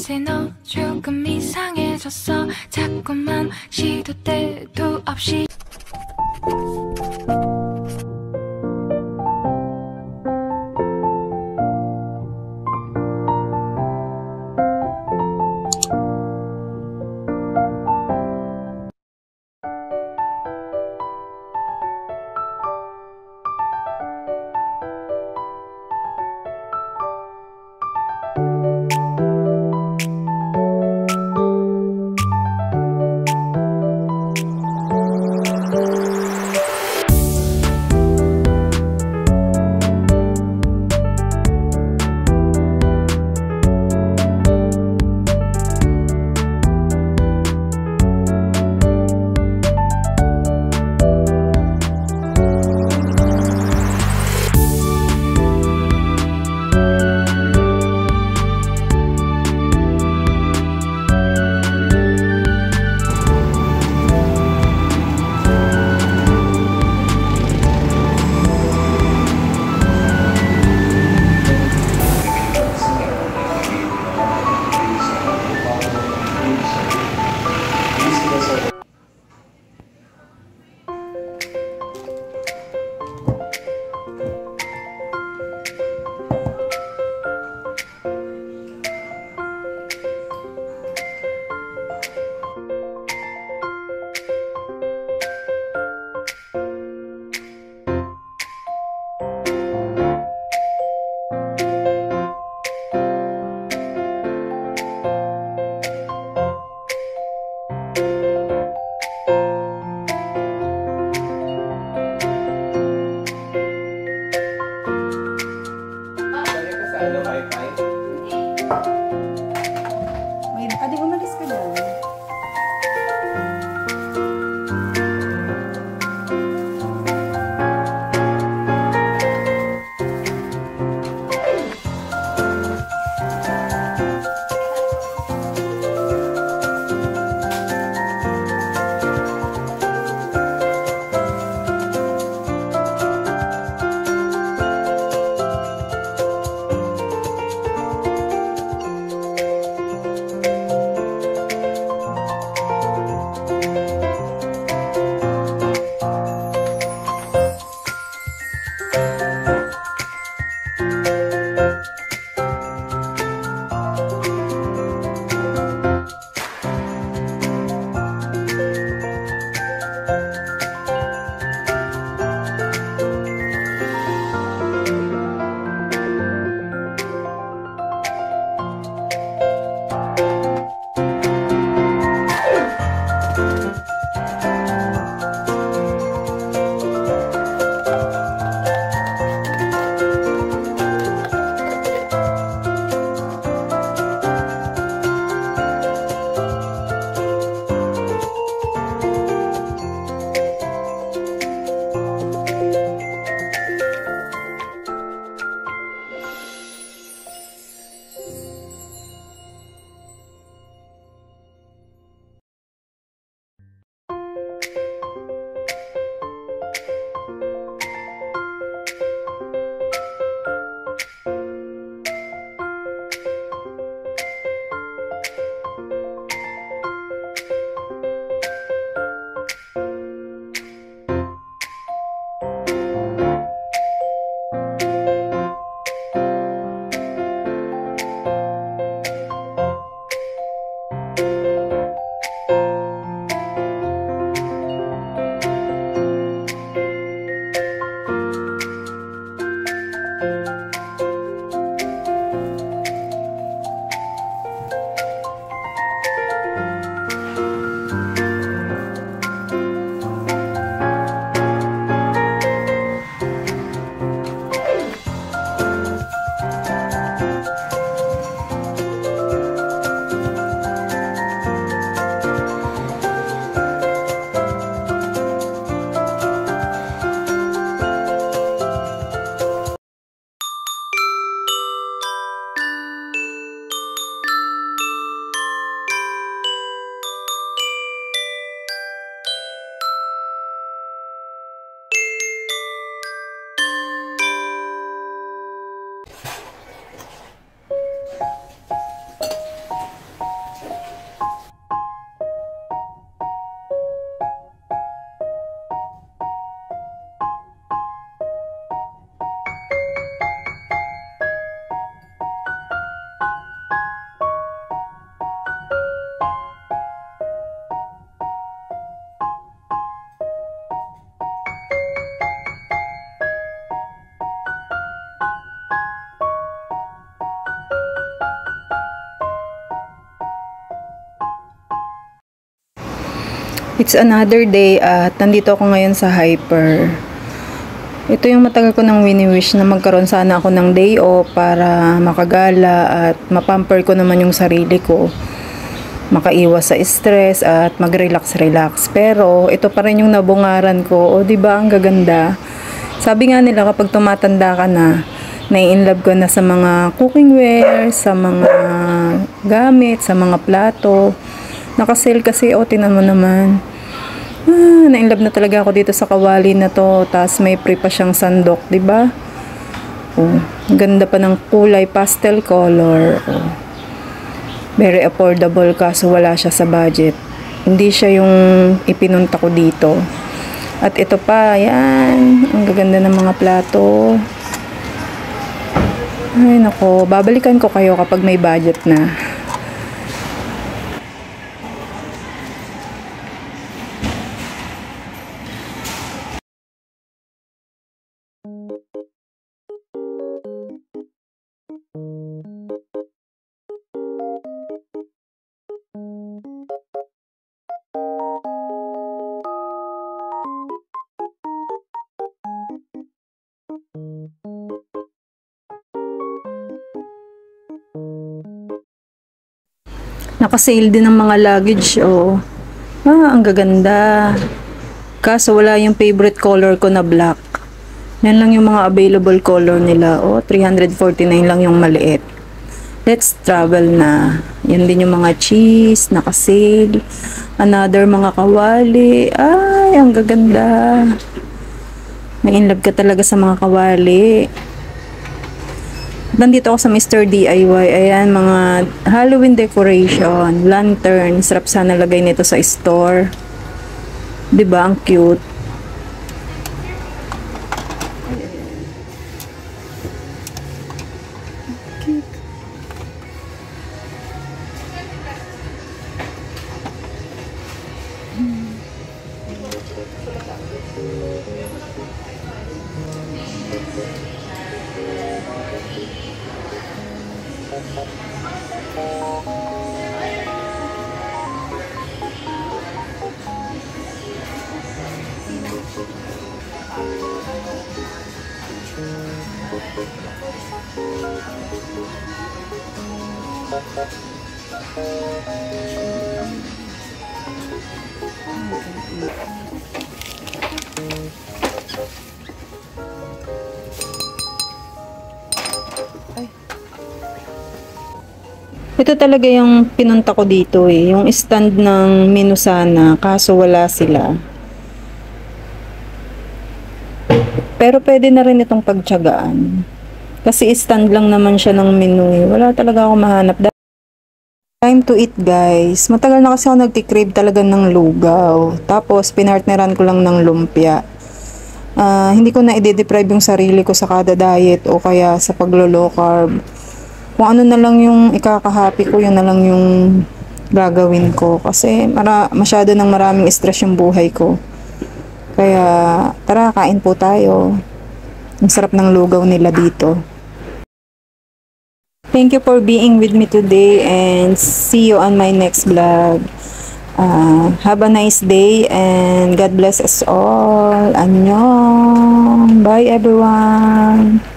글쎄 너 조금 이상해졌어. 자꾸만 시도 때도 없이 It's another day at nandito ako ngayon sa Hyper. Ito yung matagal ko nang wini-wish na magkaroon sana ako ng day off para makagala at mapamper ko naman yung sarili ko. Makaiwas sa stress at mag-relax-relax. Pero ito pa rin yung nabungaran ko. O, diba ang gaganda? Sabi nga nila kapag tumatanda ka na, nai-inlove ka na sa mga cookware, sa mga gamit, sa mga plato. Nakasale kasi, o, tinan mo naman. Na-inlove na talaga ako dito sa kawali na to. Tapos may free pa siyang sandok, diba? Oh, ganda pa ng kulay, pastel color. Oh. Very affordable kaso wala siya sa budget. Hindi siya yung ipinunta ko dito. At ito pa, yan. Ang gaganda ng mga plato. Ay nako, babalikan ko kayo kapag may budget na. Naka-sale din ng mga luggage, oh. Ang gaganda. Kaso wala yung favorite color ko na black. Yan lang yung mga available color nila. Oh, 349 lang yung maliit. Let's travel na. Yan din yung mga cheese, naka-sale. Another mga kawali. Ay, ang gaganda. May in love ka talaga sa mga kawali. Nandito ako sa Mr. DIY. Ayan, mga Halloween decoration, lantern. Sarap sana lagay nito sa store. 'Di ba? Ang cute. Ito talaga yung pinunta ko dito eh. Yung stand ng menu sana. Kaso wala sila. Pero pwede na rin itong pagtiyagaan. Kasi stand lang naman siya ng menu eh. Wala talaga ako mahanap. Time to eat guys. Matagal na kasi ako nagtikrave talaga ng lugaw. Tapos pinartneran ko lang ng lumpia. Hindi ko na i-deprive yung sarili ko sa kada diet o kaya sa paglo-low carb. Kung ano na lang yung ikakahappy ko, yun na lang yung gagawin ko. Kasi masyado ng maraming stress yung buhay ko. Kaya tara, kain po tayo. Ang sarap ng lugaw nila dito. Thank you for being with me today and see you on my next vlog. Have a nice day and God bless us all. Annyeong. Bye everyone.